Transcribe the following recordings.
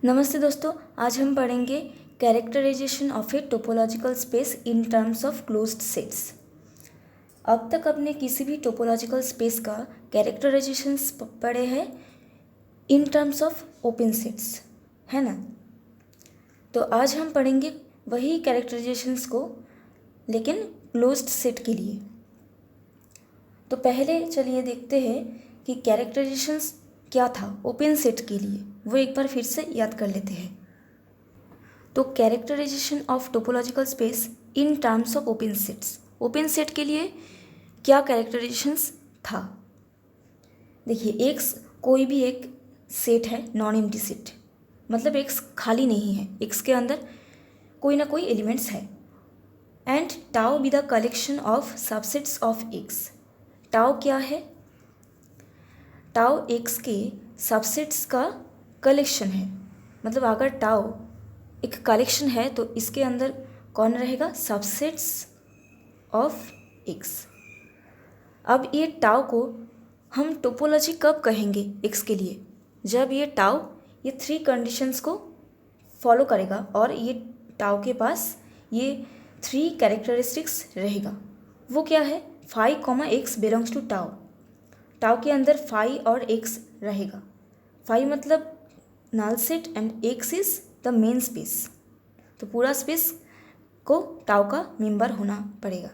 नमस्ते दोस्तों, आज हम पढ़ेंगे characterisation of a topological space in terms of closed sets. अब तक अपने किसी भी टोपोलॉजिकल स्पेस का कैरेक्टराइजेशन पढ़े हैं इन टर्म्स ऑफ ओपन सेट्स, है ना। तो आज हम पढ़ेंगे वही कैरेक्टराइजेशंस को, लेकिन क्लोज्ड सेट के लिए। तो पहले चलिए देखते हैं कि कैरेक्टराइजेशंस क्या था ओपन सेट के लिए, वो एक बार फिर से याद कर लेते हैं। तो characterisation of topological space in terms of open sets, open set के लिए क्या कैरेक्टराइजेशंस था। देखिए, एक कोई भी एक सेट है नॉन एम्प्टी सेट, मतलब एक्स खाली नहीं है, एक्स के अंदर कोई ना कोई एलिमेंट्स है। And tau be the collection of subsets of x. Tau क्या है? टाउ एक्स के सबसेट्स का कलेक्शन है। मतलब अगर टाउ एक कलेक्शन है तो इसके अंदर कौन रहेगा? Subsets of x. अब ये टाउ को हम टोपोलॉजी कब कहेंगे एक्स के लिए? जब ये टाउ ये 3 कंडीशंस को फॉलो करेगा और ये टाउ के पास ये 3 कैरेक्टरिस्टिक्स रहेगा। वो क्या है? Phi comma x belongs to tau. Tau के अंदर फाई और एक्स रहेगा। फाई मतलब null set and x is the main space. तो पूरा स्पेस को टाउ का मेंबर होना पड़ेगा।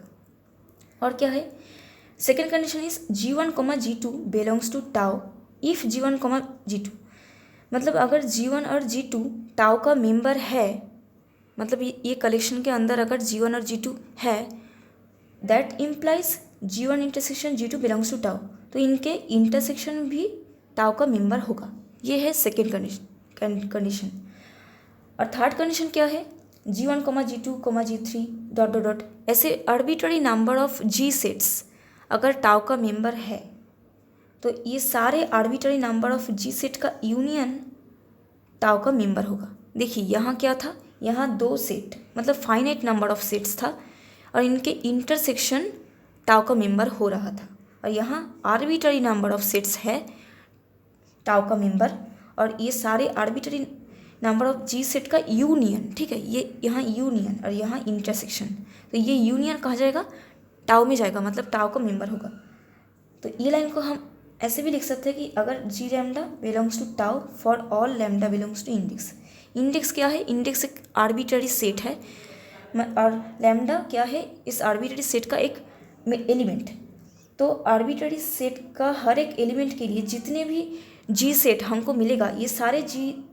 और क्या है? Second condition is G1, G2 belongs to tau if G1, G2। मतलब अगर G1 और G2 टाउ का मेंबर है, मतलब ये कलेक्शन के अंदर अगर G1 और G2 है, that implies G1 intersection G2 belongs to tau. तो इनके इंटरसेक्शन भी टाउ का मेंबर होगा। ये है सेकेंड कंडीशन। और थर्ड कंडीशन क्या है? G1, G2, G3 dot dot dot ऐसे arbitrary number of G sets अगर टाउ का मेंबर है, तो ये सारे arbitrary number of G set का यूनियन टाउ का मेंबर होगा। देखिए यहाँ क्या था? यहाँ 2 सेट मतलब फाइनाइट नंबर ऑफ सेट्स था और इनके इंटरसेक्शन टाउ का मेंबर हो रहा था। और यहाँ आर्बिट्ररी नंबर ऑफ सेट्स है टाउ का मेंबर, और ये सारे arbitrary number of G set का यूनियन। ठीक है, ये यहाँ यूनियन और यहाँ इंटरसेक्शन, तो ये यूनियन कहा जाएगा टाउ में जाएगा, मतलब टाउ का मेंबर होगा। तो ये लाइन को हम ऐसे भी लिख सकते हैं कि अगर G lambda belongs to tau for all lambda belongs to index. Index क्या है? इंडेक्स एक आर्बिट्ररी सेट है और लैम्डा क्या है? इस आर्बिट्ररी सेट का एक एलिमेंट। तो आर्बिट्ररी सेट का हर एक एलिमेंट के लिए जितने भी जी सेट हमको मिलेगा, ये सारे जी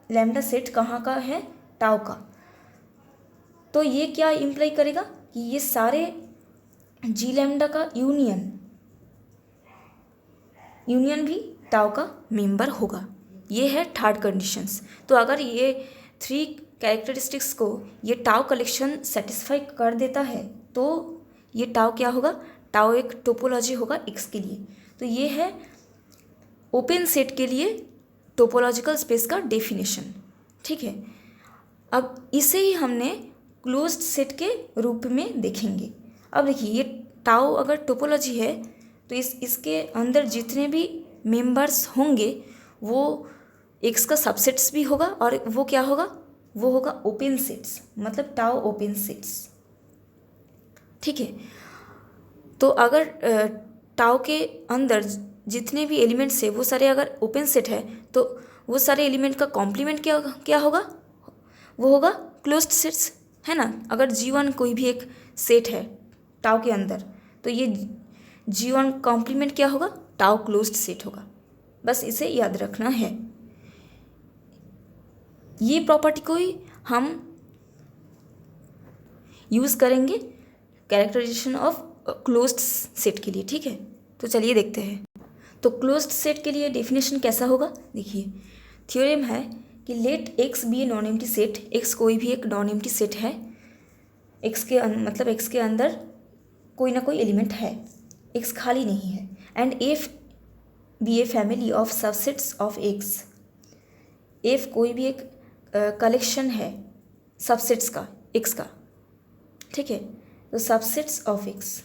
लैम्डा सेट कहाँ का है? टाउ का। तो ये क्या इम्प्लाई करेगा कि ये सारे जी लैम्डा का यूनियन भी टाउ का मेंबर होगा। ये है थर्ड कंडीशंस। तो अगर ये 3 कैरेक्टरिस्टिक्स को ये टाउ कलेक्शन सेटिस्फाई कर देता है, तो ये टाउ क्या होगा? टाउ एक टोपोलॉजी होगा एक्स के लिए। तो ये है ओपन सेट के लिए टोपोलॉजिकल स्पेस का डेफिनेशन। ठीक है, अब इसे ही हमने क्लोज्ड सेट के रूप में देखेंगे। अब देखिए, ये टाउ अगर टोपोलॉजी है तो इसके अंदर जितने भी मेंबर्स होंगे वो एक्स का सबसेट्स भी होगा, और वो क्या होगा? वो होगा ओपन सेट्स, मतलब टाउ ओपन सेट्स। ठीक है, तो अगर टाउ के अंदर जितने भी एलिमेंट्स है वो सारे अगर ओपन सेट है, तो वो सारे एलिमेंट का कॉम्प्लीमेंट क्या होगा? वो होगा क्लोज्ड सेट्स, है ना। अगर G1 कोई भी एक सेट है टाउ के अंदर, तो ये G1 कॉम्प्लीमेंट क्या होगा? टाउ क्लोज्ड सेट होगा। बस इसे याद रखना है। ये प्रॉपर्टी को ही हम यूज़ करेंगे कैरेक्टराइजेशन ऑफ क्लोज्ड सेट के लिए। ठीक है, तो चलिए देखते हैं। तो क्लोज्ड सेट के लिए डेफिनेशन कैसा होगा? देखिए, थ्योरम है कि let x be a non empty set. X कोई भी एक नॉन एम्प्टी सेट है, एक्स के मतलब एक्स के अंदर कोई ना कोई एलिमेंट है, एक्स खाली नहीं है। And f be a family of subsets of x. F कोई भी एक कलेक्शन है सबसेट्स का एक्स का। ठीक है, तो सबसेट्स ऑफ एक्स।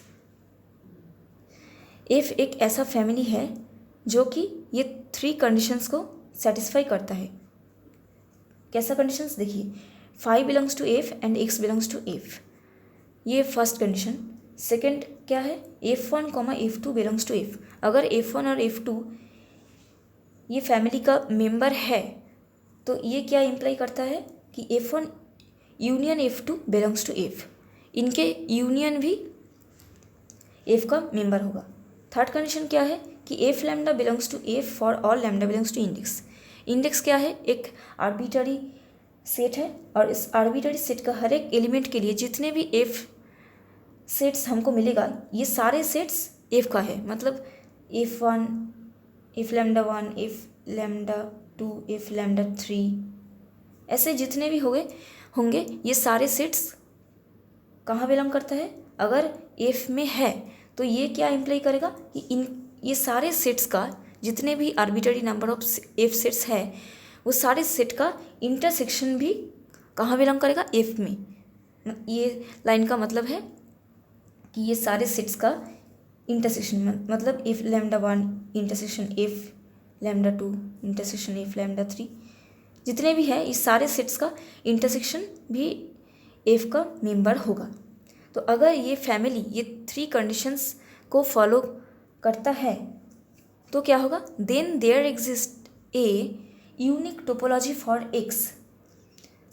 एफ एक ऐसा फैमिली है जो कि ये 3 कंडीशंस को सेटिस्फाई करता है। कैसा कंडीशंस देखिए, 5 belongs to f and x belongs to f, ये फर्स्ट कंडीशन। सेकंड क्या है, F1, F2 belongs to F. अगर F1 और F2 ये फैमिली का मेंबर है तो ये क्या इम्प्लाई करता है कि F1 union F2 belongs to f, इनके यूनियन भी एफ का मेंबर होगा। थर्ड कंडीशन क्या है कि f lambda belongs to f for all lambda belongs to index. Index क्या है, एक आर्बिटरी सेट है और इस आर्बिटरी सेट का हर एक एलिमेंट के लिए जितने भी एफ सेट्स हमको मिलेगा ये सारे सेट्स एफ का है। मतलब F1, F lambda 1, F lambda 2, F lambda 3, ऐसे जितने भी होंगे ये सारे सेट्स कहाँ बिलोंग करता है। अगर एफ में है तो ये क्या इम्प्लाई करेगा कि ये सारे सेट्स का जितने भी arbitrary number of F sets है वो सारे सेट का इंटरसेक्शन भी कहाँ बिलोंग करेगा, एफ में। ये लाइन का मतलब है कि ये सारे सेट्स का इंटरसेक्शन मतलब F lambda 1 intersection F lambda 2 intersection F lambda 3 जितने भी है इस सारे सेट्स का इंटरसेक्शन भी एफ का मेंबर होगा। तो अगर ये फैमिली ये 3 कंडीशंस को फॉलो करता है तो क्या होगा, then there exist a unique topology for x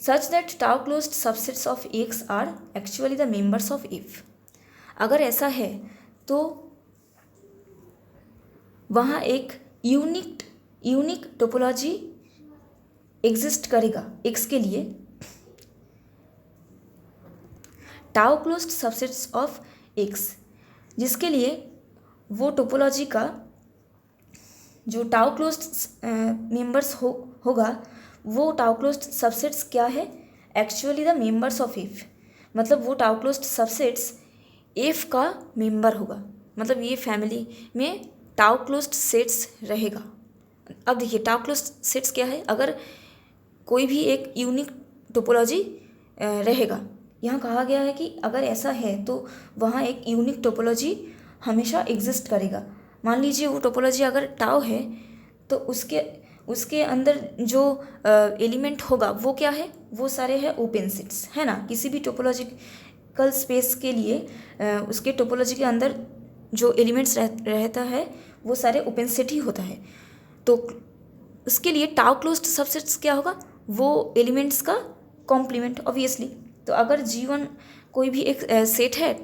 such that tau closed subsets of x are actually the members of f. अगर ऐसा है तो वहाँ एक यूनिक टोपोलॉजी एग्जिस्ट करेगा एक्स के लिए, tau closed subsets of x, जिसके लिए वो टोपोलॉजी का जो टाउ क्लोज्ड मेंबर्स होगा वो टाउ क्लोज्ड सबसेट्स क्या है, actually the members of f. मतलब वो टाउ क्लोज्ड सबसेट्स एफ का मेंबर होगा। मतलब ये फैमिली में टाउ क्लोज्ड सेट्स रहेगा। अब देखिए टाउ क्लोज्ड सेट्स क्या है, अगर कोई भी एक यूनिक टोपोलॉजी रहेगा, यहाँ कहा गया है कि अगर ऐसा है तो वहाँ एक यूनिक टोपोलॉजी हमेशा एग्जिस्ट करेगा। मान लीजिए वो टोपोलॉजी अगर टाउ है तो उसके अंदर जो एलिमेंट होगा वो क्या है, वो सारे हैं ओपन सेट्स, है ना। किसी भी टोपोलॉजिकल स्पेस के लिए उसके टोपोलॉजी के अंदर जो एलिमेंट्स रहता है वो सारे ओपन सेट ही होता है। तो उसके लिए टाउ क्लोज्ड सबसेट्स क्या होगा, वो एलिमेंट्स का कॉम्प्लीमेंट ऑब्वियसली। तो अगर G1 कोई भी एक सेट है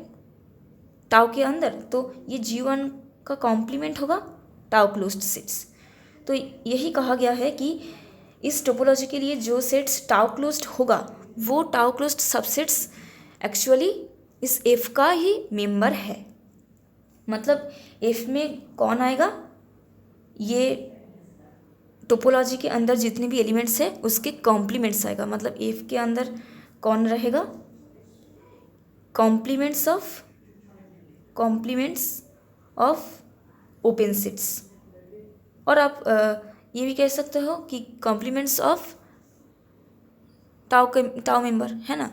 टाउ के अंदर तो ये G1 का कॉम्प्लीमेंट होगा टाउ क्लोज्ड सेट्स। तो यही कहा गया है कि इस टोपोलॉजी के लिए जो सेट्स टाउ क्लोज्ड होगा वो टाउ क्लोज्ड सबसेट्स एक्चुअली इस एफ का ही मेंबर है। मतलब एफ में कौन आएगा, ये टोपोलॉजी के अंदर जितने भी एलिमेंट्स है उसके कॉम्प्लीमेंट्स आएगा। मतलब एफ के अंदर कौन रहेगा, कॉम्प्लीमेंट्स ऑफ ओपन सेट्स। और आप ये भी कह सकते हो कि कॉम्प्लीमेंट्स ऑफ टाउ मेंबर, है ना।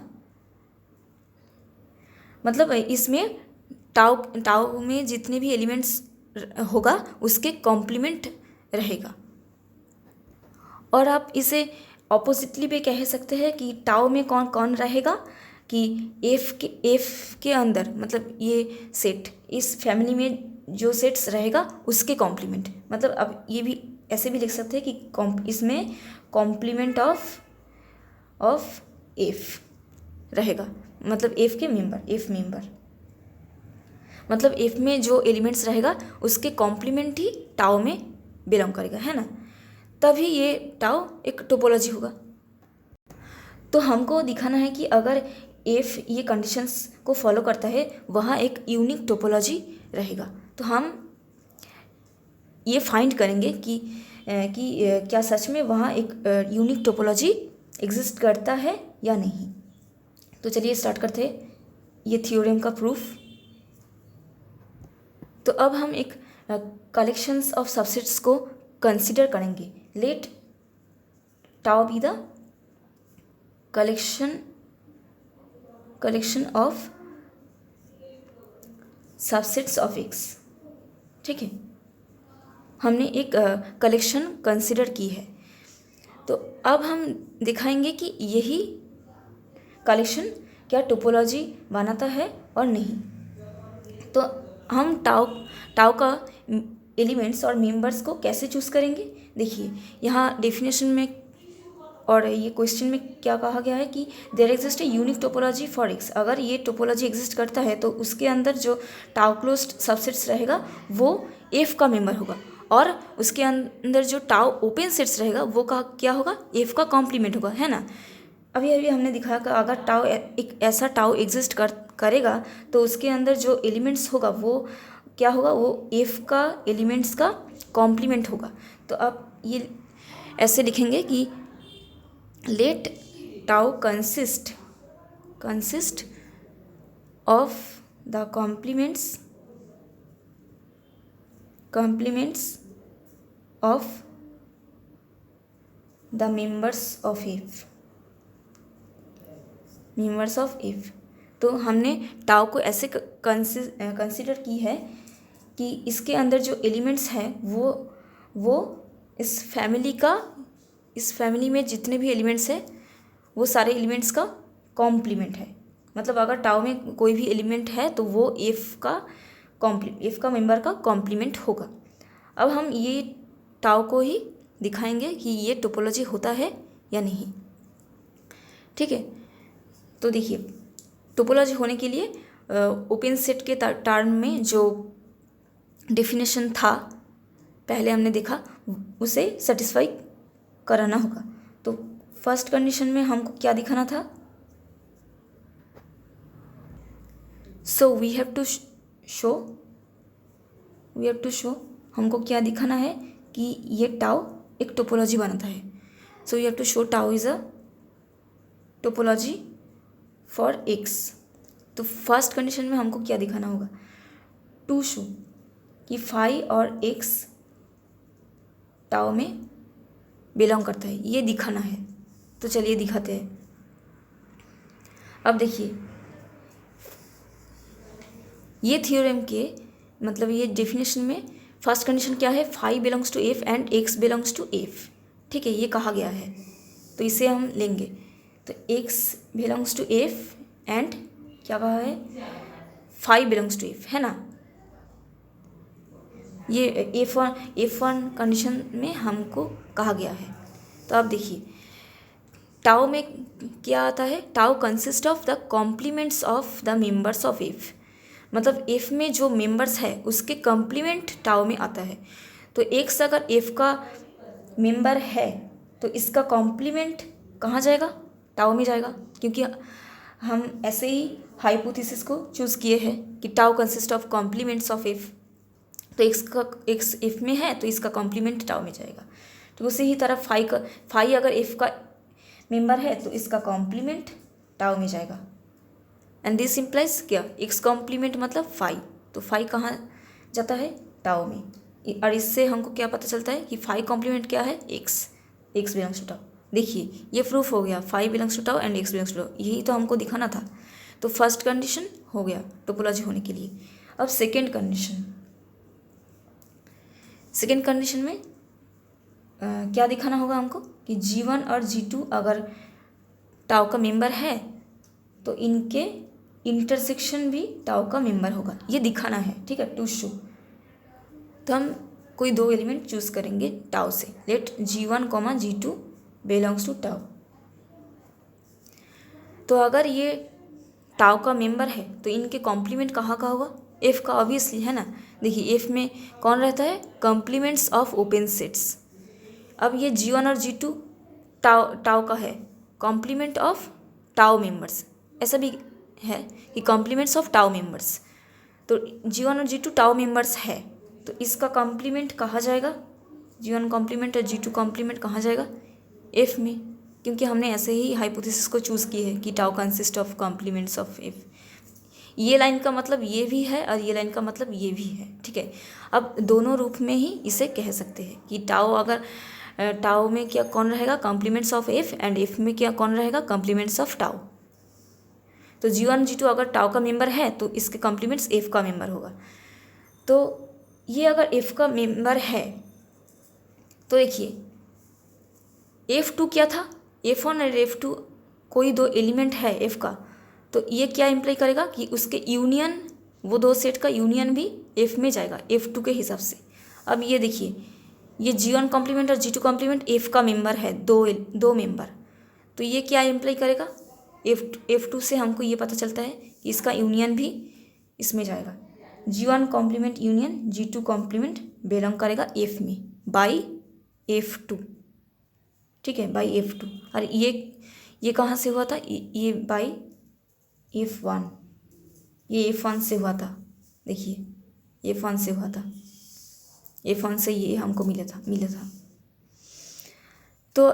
मतलब इसमें टाउ में जितने भी एलिमेंट्स होगा उसके कॉम्प्लीमेंट रहेगा। और आप इसे ऑपोजिटली भी कह सकते हैं कि टाउ में कौन कौन रहेगा, कि एफ के अंदर मतलब ये सेट इस फैमिली में जो सेट्स रहेगा उसके कॉम्प्लीमेंट। मतलब अब ये भी ऐसे भी लिख सकते हैं कि इसमें कॉम्प्लीमेंट ऑफ एफ रहेगा। मतलब एफ मेंबर मतलब एफ में जो एलिमेंट्स रहेगा उसके कॉम्प्लीमेंट ही टाउ में बिलोंग करेगा, है ना। तभी ये टाउ एक टोपोलॉजी होगा। तो हमको दिखाना है कि अगर एफ ये कंडीशंस को फॉलो करता है वहाँ एक यूनिक टोपोलॉजी रहेगा। तो हम ये फाइंड करेंगे कि क्या सच में वहाँ एक यूनिक टोपोलॉजी एग्जिस्ट करता है या नहीं। तो चलिए स्टार्ट करते हैं ये थ्योरम का प्रूफ। तो अब हम एक कलेक्शंस ऑफ सबसेट्स को कंसिडर करेंगे। Let tau be the collection of subsets of x. ठीक है, हमने एक कलेक्शन कंसिडर की है। तो अब हम दिखाएंगे कि यही कलेक्शन क्या टोपोलॉजी बनाता है और नहीं। तो हम टाउ का एलिमेंट्स और मेंबर्स को कैसे चूज़ करेंगे। देखिए यहाँ डेफिनेशन में और ये क्वेश्चन में क्या कहा गया है कि there exist a unique topology for x. अगर ये टोपोलॉजी एग्जिस्ट करता है तो उसके अंदर जो टाउ क्लोज्ड सबसेट्स रहेगा वो एफ का मेंबर होगा, और उसके अंदर जो टाउ ओपन सेट्स रहेगा वो का क्या होगा, एफ का कॉम्प्लीमेंट होगा, है ना। अभी अभी हमने दिखाया कि अगर टाउ एक ऐसा टाउ एग्जिस्ट करेगा तो उसके अंदर जो एलिमेंट्स होगा वो क्या होगा, वो एफ का एलिमेंट्स का कॉम्प्लीमेंट होगा। तो आप ये ऐसे लिखेंगे कि let tau consist of the complements of the members of f. तो हमने टाउ को ऐसे कंसिडर की है कि इसके अंदर जो एलिमेंट्स हैं वो इस फैमिली में जितने भी एलिमेंट्स हैं वो सारे एलिमेंट्स का कॉम्प्लीमेंट है। मतलब अगर टाउ में कोई भी एलिमेंट है तो वो एफ का मेंबर का कॉम्प्लीमेंट होगा। अब हम ये टाउ को ही दिखाएंगे कि ये टोपोलॉजी होता है या नहीं, ठीक है। तो देखिए टोपोलॉजी होने के लिए ओपन सेट के टर्म में जो डेफिनेशन था पहले हमने देखा उसे सेटिस्फाई कराना होगा। तो फर्स्ट कंडीशन में हमको क्या दिखाना था, so we have to show हमको क्या दिखाना है कि ये टाउ एक टोपोलॉजी बनाता है। So we have to show tau is a topology for x. तो फर्स्ट कंडीशन में हमको क्या दिखाना होगा, टू शो कि फाई और एक्स टाउ में बिलोंग करता है, ये दिखाना है। तो चलिए दिखाते हैं। अब देखिए ये थ्योरम के मतलब ये डेफिनेशन में फर्स्ट कंडीशन क्या है, phi belongs to f and x belongs to f, ठीक है, ये कहा गया है। तो इसे हम लेंगे। तो x belongs to f and क्या कहा है, फाई बिलोंग्स टू एफ, है ना। ये एफ वन कंडीशन में हमको कहा गया है। तो अब देखिए टाउ में क्या आता है, tau consist of the complements of the members of f. मतलब एफ में जो मेंबर्स है उसके कॉम्प्लीमेंट टाउ में आता है। तो एक्स अगर एफ का मेंबर है तो इसका कॉम्प्लीमेंट कहाँ जाएगा, टाउ में जाएगा, क्योंकि हम ऐसे ही हाइपोथेसिस को चूज़ किए हैं कि tau consist of complements of f. तो एक्स एफ में है तो इसका कॉम्प्लीमेंट टाउ में जाएगा। तो उसी ही तरह फाई अगर एफ का मेंबर है तो इसका कॉम्प्लीमेंट टाउ में जाएगा। एंड दिस इम्प्लाइज क्या, एक्स कॉम्प्लीमेंट मतलब फाई, तो फाई कहाँ जाता है, टाउ में। और इससे हमको क्या पता चलता है कि फाई कॉम्प्लीमेंट क्या है, एक्स बिलोंग्स टू टाउ। देखिए ये प्रूफ हो गया, phi belongs to tau and x belongs to tau, यही तो हमको दिखाना था। तो फर्स्ट कंडीशन हो गया टोपोलॉजी होने के लिए। अब सेकेंड कंडीशन में क्या दिखाना होगा हमको कि G1 और G2 अगर टाउ का मेंबर है तो इनके इंटरसेक्शन भी टाउ का मेंबर होगा, ये दिखाना है, ठीक है, टू शो। तो हम कोई दो एलिमेंट चूज करेंगे टाउ से। Let G1, G2 belongs to tau. तो अगर ये टाउ का मेंबर है तो इनके कॉम्प्लीमेंट कहाँ का होगा, एफ का, ऑब्वियसली, है ना। देखिए एफ में कौन रहता है, कॉम्प्लीमेंट्स ऑफ ओपन सेट्स। अब ये G1 और G2 टाउ का है, कॉम्प्लीमेंट ऑफ टाउ मेंबर्स, ऐसा भी है कि कॉम्प्लीमेंट्स ऑफ टाउ मेंबर्स। तो G1 और G2 टाउ मेंबर्स है तो इसका कॉम्प्लीमेंट कहाँ जाएगा, G1 कॉम्प्लीमेंट और G2 कॉम्प्लीमेंट कहाँ जाएगा, एफ में, क्योंकि हमने ऐसे ही हाइपोथेसिस को चूज़ की है कि tau consist of complements of f. ये लाइन का मतलब ये भी है और ये लाइन का मतलब ये भी है, ठीक है। अब दोनों रूप में ही इसे कह सकते हैं कि टाउ में क्या कौन रहेगा, complements of f, and f में क्या कौन रहेगा, कॉम्प्लीमेंट्स ऑफ टाउ। तो G1 G2 अगर टाउ का मेंबर है तो इसके कॉम्प्लीमेंट्स एफ का मेंबर होगा। तो ये अगर एफ का मेंबर है तो देखिए F2 क्या था, F1 और F2 कोई दो एलिमेंट है F का, तो ये क्या इम्प्लाई करेगा कि उसके यूनियन, वो दो सेट का यूनियन भी F में जाएगा F2 के हिसाब से। अब ये देखिए, ये G1 कॉम्प्लीमेंट और G2 कॉम्प्लीमेंट F का मेंबर है, दो मेंबर, तो ये क्या इम्प्लाई करेगा, F2 से हमको ये पता चलता है कि इसका यूनियन भी इसमें जाएगा। G1 complement union G2 complement belong करेगा F में बाई F2, ठीक है, बाई F2। और ये कहाँ से हुआ था, ये बाई F1, ये F1 से हुआ था, देखिए F1 से हुआ था, F1 से ये हमको मिला था। तो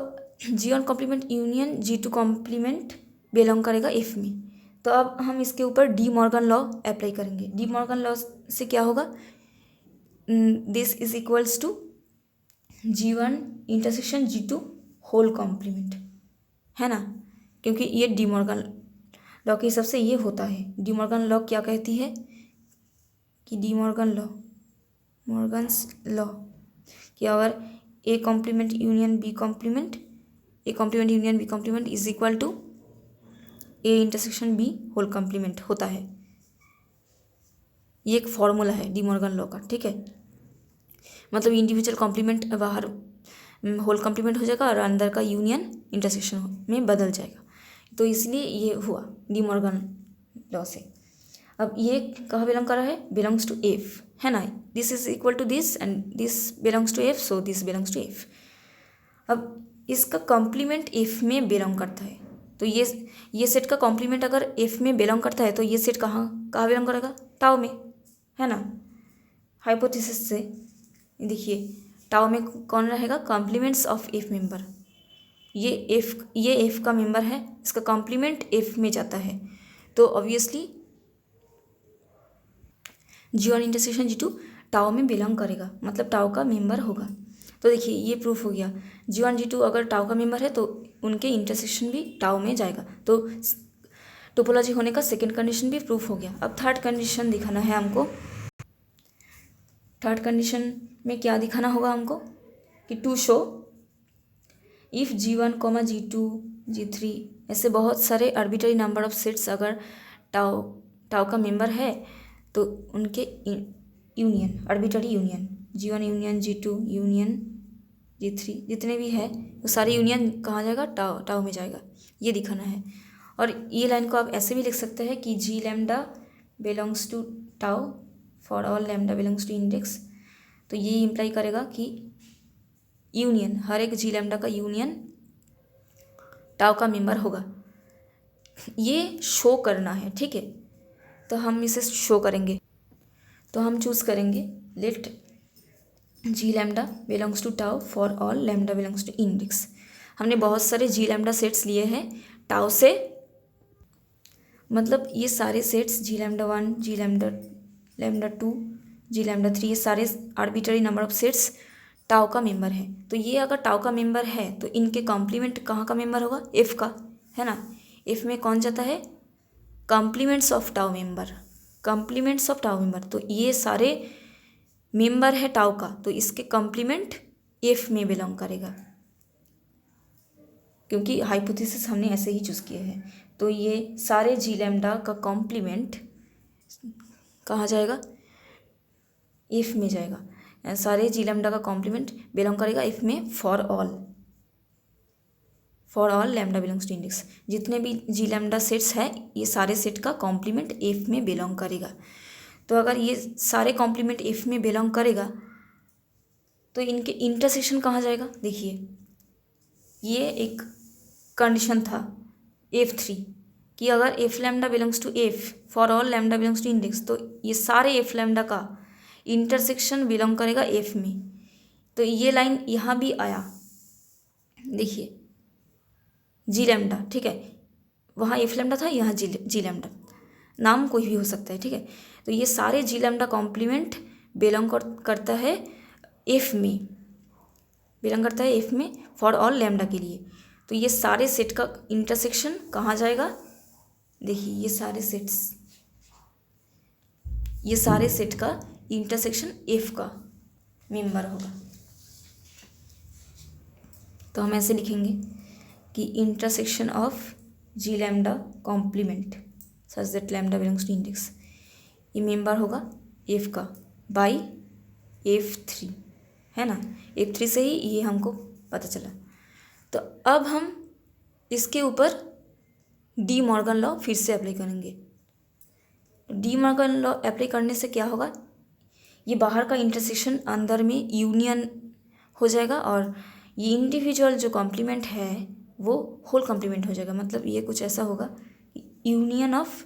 G1 complement union G2 complement belong करेगा F में। तो अब हम इसके ऊपर डी मॉर्गन लॉ अप्लाई करेंगे। डी मॉर्गन लॉ से क्या होगा, this is equals to G1 intersection G2 whole complement, है ना, क्योंकि ये डी मॉर्गन लॉ के हिसाब से ये होता है। डी मॉर्गन लॉ क्या कहती है कि de Morgan law, Morgan's law, कि अगर A complement union B complement, A complement union B complement is equal to A intersection B whole complement होता है। ये एक फॉर्मूला है डी मॉर्गन लॉ का, ठीक है। मतलब इंडिविजुअल कॉम्प्लीमेंट बाहर होल कॉम्प्लीमेंट हो जाएगा और अंदर का यूनियन इंटरसेक्शन में बदल जाएगा, तो इसलिए ये हुआ डी मॉर्गन लॉ से। अब ये कहाँ बिलोंग कर रहा है, बिलोंग्स टू एफ, है ना, this is equal to this and this belongs to f, so this belongs to f. अब इसका कॉम्प्लीमेंट एफ में बिलोंग करता है, तो ये सेट का कॉम्प्लीमेंट अगर एफ में बिलोंग करता है तो ये सेट कहाँ बिलोंग करेगा, टाउ में, है ना। हाइपोथेसिस से देखिए टाउ में कौन रहेगा, कॉम्प्लीमेंट्स ऑफ एफ मेंबर, ये एफ का मेंबर है, इसका कॉम्प्लीमेंट एफ में जाता है, तो obviously G1 intersection G2 tau में बिलोंग करेगा, मतलब टाउ का मेंबर होगा। तो देखिए ये प्रूफ हो गया, G1 G2 अगर टाउ का मेंबर है तो उनके इंटरसेक्शन भी टाउ में जाएगा, तो टोपोलॉजी होने का सेकेंड कंडीशन भी प्रूफ हो गया। अब थर्ड कंडीशन दिखाना है हमको। थर्ड कंडीशन में क्या दिखाना होगा हमको कि to show if G1, G2, G3 ऐसे बहुत सारे आर्बिट्ररी नंबर ऑफ सेट्स अगर टाउ का मेंबर है तो उनके union, arbitrary union, G1 union G2 union G3 जितने भी है वो सारे यूनियन कहाँ जाएगा, टाउ में जाएगा, ये दिखाना है। और ये लाइन को आप ऐसे भी लिख सकते हैं कि G lambda belongs to tau for all lambda belongs to index, तो ये इम्प्लाई करेगा कि यूनियन, हर एक G लैम्डा का यूनियन टाउ का मेंबर होगा, ये शो करना है, ठीक है। तो हम इसे शो करेंगे, तो हम चूज़ करेंगे let G lambda belongs to tau for all lambda belongs to index. हमने बहुत सारे G लैम्डा सेट्स लिए हैं टाउ से, मतलब ये सारे sets G lambda 1, G lambda 2, G lambda 3, ये सारे arbitrary number of sets tau का मेंबर है। तो ये अगर टाउ का मेंबर है तो इनके कॉम्प्लीमेंट कहाँ का मेंबर होगा, एफ का, है ना। एफ में कौन जाता है, complements of tau member, complements of tau member, तो ये सारे मेंबर है टाउ का, तो इसके कॉम्प्लीमेंट एफ में बिलोंग करेगा, क्योंकि हाइपोथेसिस हमने ऐसे ही चूज़ किए हैं। तो ये सारे G लैम्डा का कॉम्प्लीमेंट कहाँ जाएगा, एफ में जाएगा, सारे G लैम्डा का कॉम्प्लीमेंट बिलोंग करेगा एफ में for all lambda belongs to index. जितने भी G लैम्डा सेट्स हैं ये सारे सेट का कॉम्प्लीमेंट एफ में बिलोंग करेगा। तो अगर ये सारे कॉम्प्लीमेंट एफ में बिलोंग करेगा तो इनके इंटरसेक्शन कहाँ जाएगा, देखिए ये एक कंडीशन था F3 कि अगर f lambda belongs to f for all lambda belongs to index, तो ये सारे एफ लैम्डा का इंटरसेक्शन बिलोंग करेगा एफ में। तो ये लाइन यहाँ भी आया, देखिए G लैम्डा, ठीक है, वहाँ एफ लैम्डा था, यहाँ G लैम्डा, नाम कोई भी हो सकता है, ठीक है। तो ये सारे G लैम्डा कॉम्प्लीमेंट बिलोंग करता है एफ में, बिलोंग करता है एफ में फॉर ऑल लैम्डा के लिए। तो ये सारे सेट का इंटरसेक्शन कहाँ जाएगा, देखिए ये सारे सेट का इंटरसेक्शन एफ का मेंबर होगा। तो हम ऐसे लिखेंगे कि intersection of G lambda complement such that lambda belongs to index, ये मेंबर होगा एफ का बाई F3, है ना। F3 से ही ये हमको पता चला। तो अब हम इसके ऊपर डी मॉर्गन लॉ फिर से अप्लाई करेंगे। डी मॉर्गन लॉ अप्लाई करने से क्या होगा, ये बाहर का इंटरसेक्शन अंदर में यूनियन हो जाएगा और ये इंडिविजुअल जो कॉम्प्लीमेंट है वो होल कॉम्प्लीमेंट हो जाएगा। मतलब ये कुछ ऐसा होगा, union of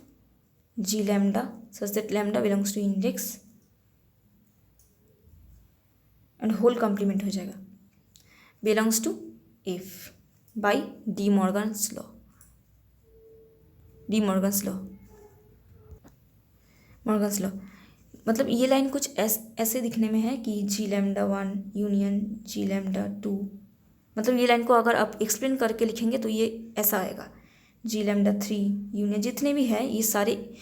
G lambda such that lambda belongs to index and whole complement हो जाएगा, belongs to f by de Morgan's law. मतलब ये लाइन कुछ ऐसे दिखने में है कि G lambda 1 union G lambda 2, मतलब ये लाइन को अगर आप एक्सप्लेन करके लिखेंगे तो ये ऐसा आएगा, जी लैम्डा 3 यूनियन, जितने भी है ये सारे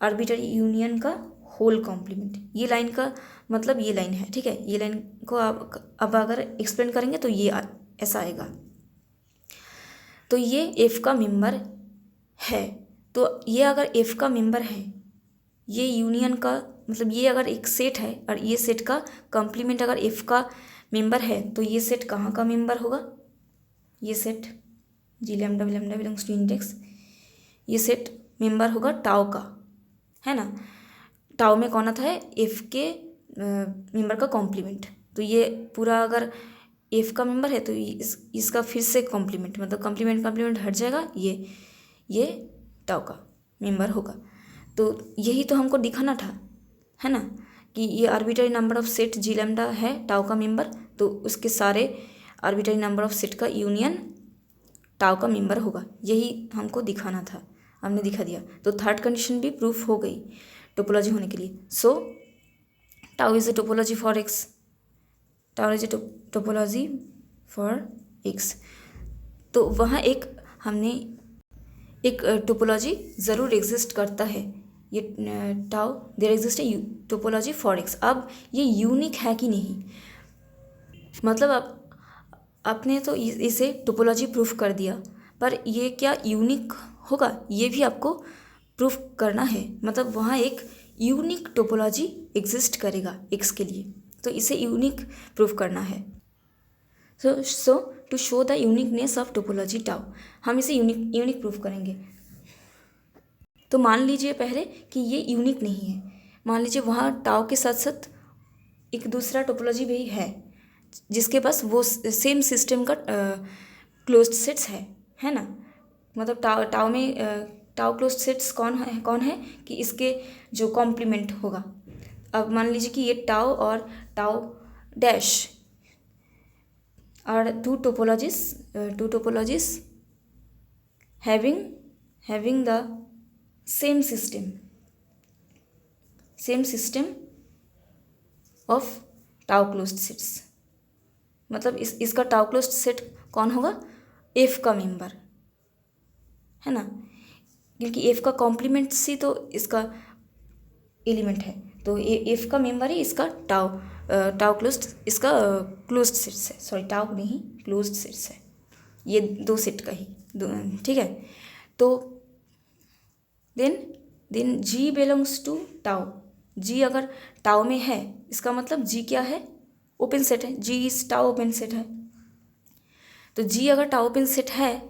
आर्बिट्ररी यूनियन का होल कॉम्प्लीमेंट। ये लाइन का मतलब ये लाइन है, ठीक है। ये लाइन को आप अब अगर एक्सप्लेन करेंगे तो ये ऐसा आएगा। तो ये एफ का मेंबर है। तो ये अगर एफ का मेंबर है, ये यूनियन का मतलब ये अगर एक सेट है और ये सेट का कॉम्प्लीमेंट अगर एफ का मेंबर है तो ये सेट कहाँ का मेंबर होगा, ये set G lambda belongs to index, ये सेट मेंबर होगा टाउ का, है ना। टाउ में कौन आता है, एफ के मेंबर का कॉम्प्लीमेंट। तो ये पूरा अगर एफ का मेंबर है तो इसका फिर से कॉम्प्लीमेंट, मतलब कॉम्प्लीमेंट हट जाएगा, ये टाउ का मेंबर होगा। तो यही तो हमको दिखाना था, है ना, कि ये arbitrary number of set G lambda है टाउ का मेंबर, तो उसके सारे आर्बिट्ररी नंबर ऑफ सेट का यूनियन टाउ का मेंबर होगा। यही हमको दिखाना था, हमने दिखा दिया। तो थर्ड कंडीशन भी प्रूफ हो गई टोपोलॉजी होने के लिए। सो tau is a topology for x, tau is a topology for x. तो वहाँ हमने एक टोपोलॉजी ज़रूर एग्जिस्ट करता है, ये tau there exist a topology for x. अब ये यूनिक है कि नहीं, मतलब आपने तो इसे टोपोलॉजी प्रूफ कर दिया, पर ये क्या यूनिक होगा, ये भी आपको प्रूफ करना है। मतलब वहाँ एक यूनिक टोपोलॉजी एग्जिस्ट करेगा एक्स के लिए, तो इसे यूनिक प्रूफ करना है। So to show the uniqueness of topology tau, हम इसे यूनिक प्रूफ करेंगे। तो मान लीजिए पहले कि ये यूनिक नहीं है, मान लीजिए वहाँ टाउ के साथ साथ एक दूसरा टोपोलॉजी भी है जिसके पास वो सेम सिस्टम का क्लोज्ड सेट्स है ना। मतलब टाउ में टाउ क्लोज्ड सेट्स कौन है कि इसके जो कॉम्प्लीमेंट होगा। अब मान लीजिए कि ये टाउ और tau dash are two topologies having the same system of tau closed sets। मतलब इसका टाउ क्लोज्ड सेट कौन होगा, एफ का मेंबर, है ना, क्योंकि एफ का कॉम्प्लीमेंट सी तो इसका एलिमेंट है, तो एफ का मेंबर ही इसका टाउ क्लोज्ड, इसका क्लोज्ड सेट्स है, सॉरी टाउ नहीं क्लोज्ड सेट्स है, ये दो सेट का ही ठीक है। तो then G belongs to tau, G अगर टाउ में है इसका मतलब जी क्या है, ओपन सेट है, जी इज टाउ ओपन सेट है। तो जी अगर टाउ ओपन सेट है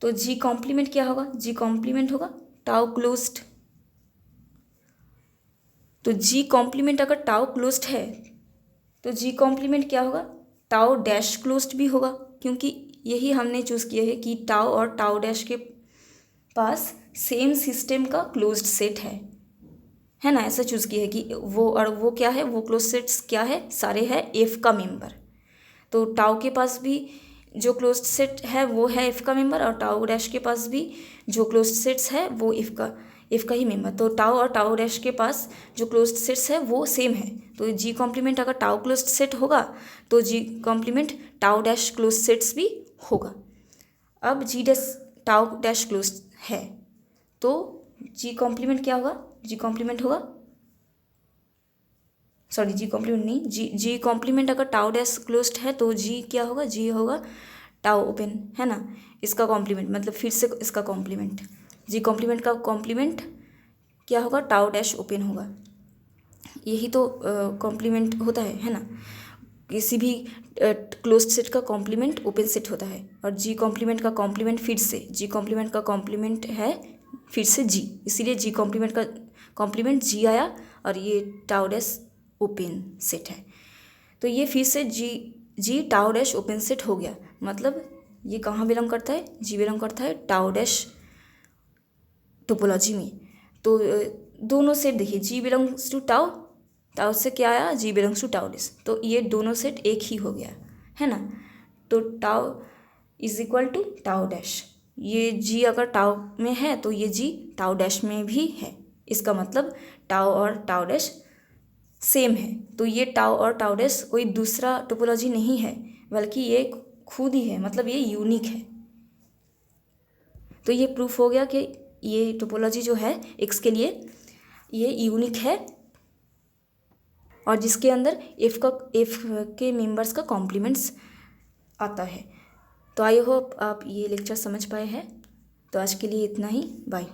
तो जी कॉम्प्लीमेंट क्या होगा, जी कॉम्प्लीमेंट होगा टाउ क्लोज्ड। तो जी कॉम्प्लीमेंट अगर टाउ क्लोज्ड है तो जी कॉम्प्लीमेंट क्या होगा, टाउ डैश क्लोज्ड भी होगा, क्योंकि यही हमने चूज़ किया है कि टाउ और टाउ डैश के पास सेम सिस्टम का क्लोज्ड सेट है ना, ऐसा चूज़ किया है कि वो क्या है, वो क्लोज सेट्स क्या है, सारे है एफ का मेंबर। तो टाउ के पास भी जो क्लोज्ड सेट है वो है एफ का मेंबर, और टाउ डैश के पास भी जो क्लोज्ड सेट्स है वो एफ का ही मेंबर। तो टाउ और टाउ डैश के पास जो क्लोज्ड सेट्स है वो सेम है, तो जी कॉम्प्लीमेंट अगर टाउ क्लोज्ड सेट होगा तो G complement tau dash closed sets भी होगा। अब G dash tau dash closed है तो जी कॉम्प्लीमेंट क्या होगा, जी कॉम्प्लीमेंट होगा, सॉरी जी कॉम्प्लीमेंट नहीं, जी कॉम्प्लीमेंट अगर टाउ डैश क्लोज्ड है तो जी क्या होगा, जी होगा टाउ ओपन, है ना, इसका कॉम्प्लीमेंट मतलब फिर से इसका कॉम्प्लीमेंट, जी कॉम्प्लीमेंट का कॉम्प्लीमेंट क्या होगा, टाउ डैश ओपन होगा। यही तो कॉम्प्लीमेंट होता है ना, किसी भी क्लोज्ड सेट का कॉम्प्लीमेंट ओपन सेट होता है। और जी कॉम्प्लीमेंट का कॉम्प्लीमेंट फिर से, जी कॉम्प्लीमेंट का कॉम्प्लीमेंट है फिर से जी, इसीलिए जी कॉम्प्लीमेंट का कॉम्प्लीमेंट जी आया और ये टाउ डैश ओपन सेट है। तो ये फिर से जी टाउ डैश ओपन सेट हो गया। मतलब ये कहाँ बिलोंग करता है, जी बिलोंग करता है टाउ डैश टोपोलॉजी में। तो दोनों सेट देखिए, जी बिलोंग्स टू टाउ, टाउ से क्या आया, जी बिलोंग्स टू टाउ डैश, तो ये दोनों सेट एक ही हो गया, है ना। तो tau is equal to tau dash, ये जी अगर टाउ में है तो ये जी टाउ डैश में भी है। इसका मतलब टाउ और टाउ डैश सेम है। तो ये टाउ और टाउ डैश कोई दूसरा टोपोलॉजी नहीं है, बल्कि ये खुद ही है, मतलब ये यूनिक है। तो ये प्रूफ हो गया कि ये टोपोलॉजी जो है एक्स के लिए ये यूनिक है, और जिसके अंदर एफ के मेंबर्स का कॉम्प्लीमेंट्स आता है। तो आई होप आप ये लेक्चर समझ पाए हैं। तो आज के लिए इतना ही, बाय।